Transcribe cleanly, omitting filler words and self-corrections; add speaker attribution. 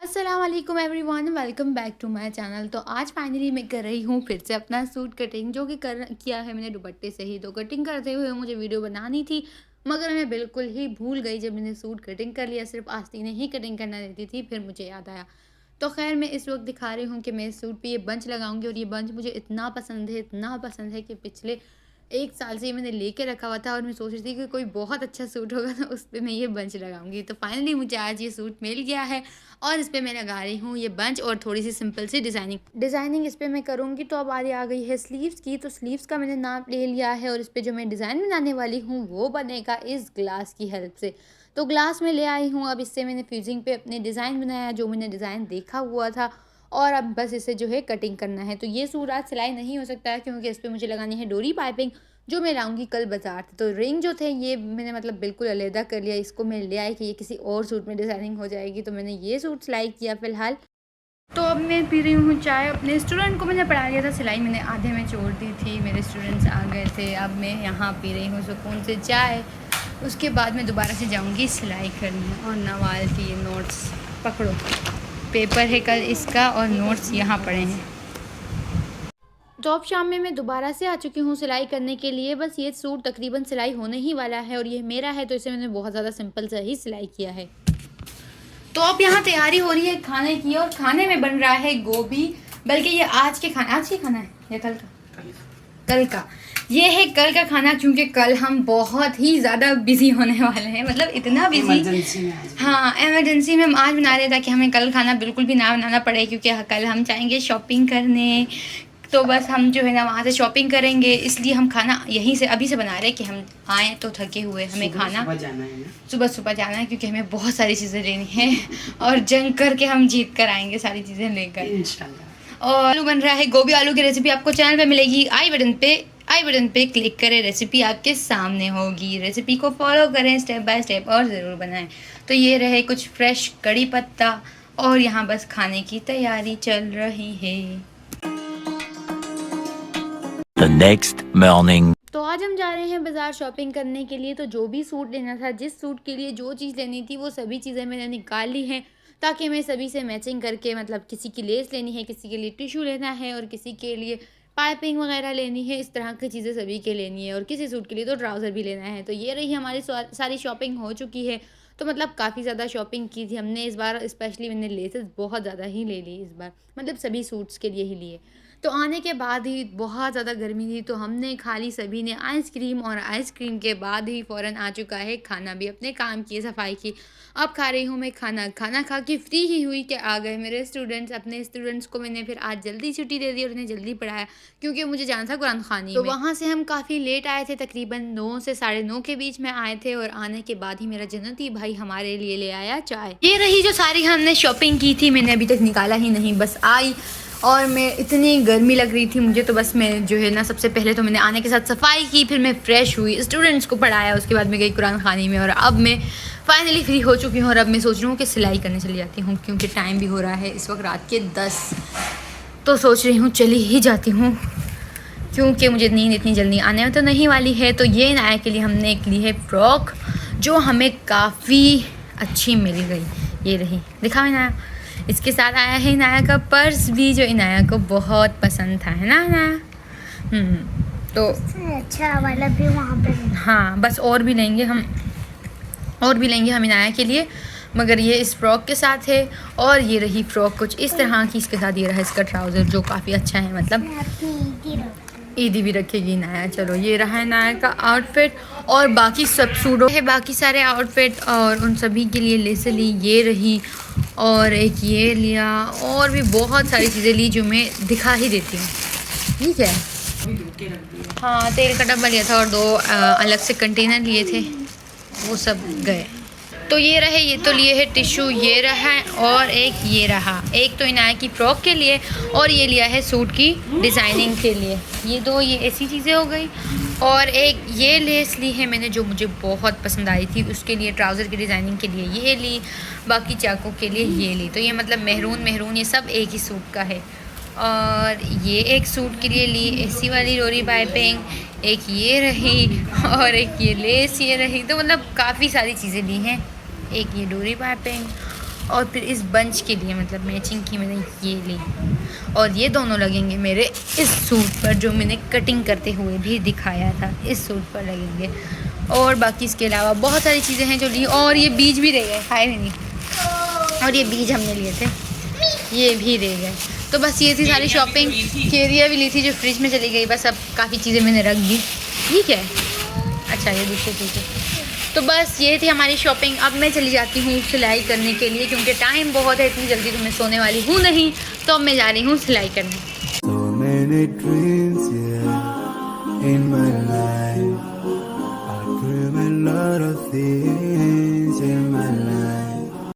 Speaker 1: अस्सलाम वालेकुम everyone, welcome back to my channel. तो आज फाइनली मैं कर रही हूँ फिर से अपना सूट कटिंग, जो कि किया है मैंने दुपट्टे से ही। तो कटिंग करते हुए मुझे वीडियो बनानी थी, मगर मैं बिल्कुल ही भूल गई। जब मैंने सूट कटिंग कर लिया, सिर्फ आस्तीनें ही कटिंग करना रहती थी, फिर मुझे याद आया। तो खैर मैं इस वक्त दिखा रही हूँ कि मैं इस सूट पे ये बंच लगाऊंगी, और ये बंच मुझे इतना पसंद है, इतना पसंद है कि पिछले 1 साल से ये मैंने लेके रखा हुआ था, और मैं सोच रही थी कि कोई बहुत अच्छा सूट होगा तो उस पे मैं ये बंच लगाऊंगी। तो फाइनली मुझे आज ये सूट मिल गया है, और इस पे मैं लगा रही हूँ ये बंच, और थोड़ी सी सिंपल सी डिज़ाइनिंग इस पे मैं करूँगी। तो अब आ गई है स्लीव्स की। तो स्लीव्स का मैंने नाप ले लिया है, और इस पे जो मैं डिज़ाइन बनाने वाली हूँ वो बनेगा इस ग्लास की हेल्प से। तो ग्लास में ले आई हूँ। अब इससे मैंने फ्यूजिंग पे अपने डिज़ाइन बनाया, जो मैंने डिज़ाइन देखा हुआ था, और अब बस इसे जो है कटिंग करना है। तो ये सूट आज सिलाई नहीं हो सकता है, क्योंकि इस पर मुझे लगानी है डोरी पाइपिंग, जो मैं लाऊंगी कल बाजार से। तो रिंग जो थे ये मैंने मतलब बिल्कुल अलहदा कर लिया, इसको मैं ले आई कि ये किसी और सूट में डिज़ाइनिंग हो जाएगी। तो मैंने ये सूट सिलाई किया फ़िलहाल। तो अब मैं पी रही हूँ चाय। अपने स्टूडेंट को मैंने पढ़ा लिया था सिलाई, मैंने आधे में छोड़ दी थी, मेरे स्टूडेंट्स आ गए थे। अब मैं यहाँ पी रही हूँ सुकून से चाय। उसके बाद मैं दोबारा से जाऊँगी सिलाई करने। और नवाल की ये नोट्स पकड़ो, पेपर है कल इसका, और नोट्स यहाँ पड़े हैं। तो अब शाम में मैं दोबारा से आ चुकी हूँ सिलाई करने के लिए। बस ये सूट तकरीबन सिलाई होने ही वाला है, और ये मेरा है, तो इसे मैंने बहुत ज़्यादा सिंपल से ही सिलाई किया है। तो अब यहाँ तैयारी हो रही है खाने की, और खाने में बन रहा है गोभी। बल्कि ये आज के खाना है या कल का? कल का। ये है कल का खाना, क्योंकि कल हम बहुत ही ज़्यादा बिजी होने वाले हैं, मतलब इतना बिजी। हाँ, इमरजेंसी में हम आज बना रहे, ताकि हमें कल खाना बिल्कुल भी ना बनाना पड़े, क्योंकि कल हम जाएंगे शॉपिंग करने। तो बस हम जो है ना वहाँ से शॉपिंग करेंगे, इसलिए हम खाना यहीं से अभी से बना रहे हैं कि हम आए तो थके हुए, हमें खाना सुबह सुबह जाना है, क्योंकि हमें बहुत सारी चीज़ें लेनी है, और जंग करके हम जीत कर आएंगे सारी चीज़ें लेकर इंशाल्लाह। और आलू बन रहा है, गोभी आलू की रेसिपी आपको चैनल पे मिलेगी। आई बटन पे क्लिक करें, रेसिपी आपके सामने होगी। रेसिपी को फॉलो करें स्टेप बाय स्टेप, और ज़रूर बनाएं। तो ये रहे कुछ फ्रेश कड़ी पत्ता, और यहाँ बस खाने की तैयारी चल रही है।
Speaker 2: The next morning.
Speaker 1: तो आज हम जा रहे हैं बाज़ार शॉपिंग करने के लिए। तो जो भी सूट लेना था, जिस सूट के लिए जो चीज़ लेनी थी, वो सभी चीज़ें मैंने निकाल ली हैं, ताकि मैं सभी से मैचिंग करके, मतलब किसी की लेस लेनी है, किसी के लिए टिश्यू लेना है, और किसी के लिए पाइपिंग वगैरह लेनी है, इस तरह की चीज़ें सभी के लेनी है, और किसी सूट के लिए तो ट्राउज़र भी लेना है। तो ये रही हमारी सारी शॉपिंग हो चुकी है। तो मतलब काफ़ी ज़्यादा शॉपिंग की थी हमने इस बार। स्पेशली मैंने लेसेस बहुत ज़्यादा ही ले ली इस बार, मतलब सभी सूट्स के लिए ही लिए। तो आने के बाद ही बहुत ज़्यादा गर्मी थी, तो हमने खा ली सभी ने आइसक्रीम, और आइसक्रीम के बाद ही फ़ौरन आ चुका है खाना भी। अपने काम की सफाई की, अब खा रही हूँ मैं खाना खा के फ्री ही हुई कि आ गए मेरे स्टूडेंट्स। अपने स्टूडेंट्स को मैंने फिर आज जल्दी छुट्टी दे दी, और उन्हें जल्दी पढ़ाया, क्योंकि मुझे जाना था कुरान खानी में। तो वहाँ से हम काफ़ी लेट आए थे, तकरीबन 9 से 9:30 के बीच में आए थे, और आने के बाद ही मेरा जन्नती भाई हमारे लिए ले आया चाय। ये रही जो सारी हमने शॉपिंग की थी, मैंने अभी तक निकाला ही नहीं, बस आई। और मैं इतनी गर्मी लग रही थी मुझे, तो बस मैं जो है ना, सबसे पहले तो मैंने आने के साथ सफाई की, फिर मैं फ़्रेश हुई, स्टूडेंट्स को पढ़ाया, उसके बाद मैं गई कुरान खानी में, और अब मैं फाइनली फ्री हो चुकी हूँ। और अब मैं सोच रही हूँ कि सिलाई करने चली जाती हूँ, क्योंकि टाइम भी हो रहा है इस वक्त रात के 10। तो सोच रही हूँ चली ही जाती हूँ, क्योंकि मुझे नींद इतनी जल्दी आने तो नहीं वाली है। तो ये नाया के लिए हमने एक ली है फ़्रॉक, जो हमें काफ़ी अच्छी मिल गई। ये रही, दिखाओ नाया। इसके साथ आया है इनाया का पर्स भी, जो इनाया को बहुत पसंद था, है ना इनाया? तो
Speaker 3: अच्छा वाला भी वहाँ पे।
Speaker 1: हाँ, बस और भी लेंगे हम इनाया के लिए, मगर ये इस फ्रॉक के साथ है। और ये रही फ्रॉक कुछ इस तरह की, इसके साथ ये रहा इसका ट्राउज़र, जो काफ़ी अच्छा है, मतलब ईदी भी रखेगी इनाया। चलो, ये रहा इनाया का आउटफिट, और बाकी सब सूटों है, बाकी सारे आउटफिट, और उन सभी के लिए लेसे ली। ये रही, और एक ये लिया, और भी बहुत सारी चीज़ें ली, जो मैं दिखा ही देती हूँ, ठीक है? हाँ, तेल का डब्बा लिया था, और 2 अलग से कंटेनर लिए थे, वो सब गए। तो ये रहे, ये तो लिए है टिश्यू, ये रहा, और एक ये रहा। एक तो इनाया की फ़्रॉक के लिए, और ये लिया है सूट की डिज़ाइनिंग के लिए। ये ऐसी चीज़ें हो गई। और एक ये लेस ली है मैंने, जो मुझे बहुत पसंद आई थी, उसके लिए ट्राउज़र की डिज़ाइनिंग के लिए ये ली, बाकी चाकों के लिए ये ली। तो ये मतलब मेहरून ये सब एक ही सूट का है। और ये एक सूट के लिए ली ऐसी वाली डोरी पाइपिंग, एक ये रही, और एक ये लेस ये रही। तो मतलब काफ़ी सारी चीज़ें ली हैं। एक ये डोरी पाइपिंग, और फिर इस बंच के लिए मतलब मैचिंग की मैंने ये ली। और ये दोनों लगेंगे मेरे इस सूट पर जो मैंने कटिंग करते हुए भी दिखाया था, इस सूट पर लगेंगे। और बाकी इसके अलावा बहुत सारी चीज़ें हैं जो ली। और ये बीज भी रह गए, खाए भी नहीं। और ये बीज हमने लिए थे, ये भी रह गए। तो बस ये थी सारी शॉपिंग। केरिया भी ली थी जो फ्रिज में चली गई। बस अब काफ़ी चीज़ें मैंने रख दी। ठीक है, अच्छा ये दूसरी चीज़ है। तो बस ये थी हमारी शॉपिंग। अब मैं चली जाती हूँ सिलाई करने के लिए, क्योंकि टाइम बहुत है, इतनी जल्दी तो मैं सोने वाली हूँ नहीं। तो अब मैं जा रही हूँ सिलाई करने।
Speaker 4: So many dreams, yeah, in my life. I dream a lot of things in my life.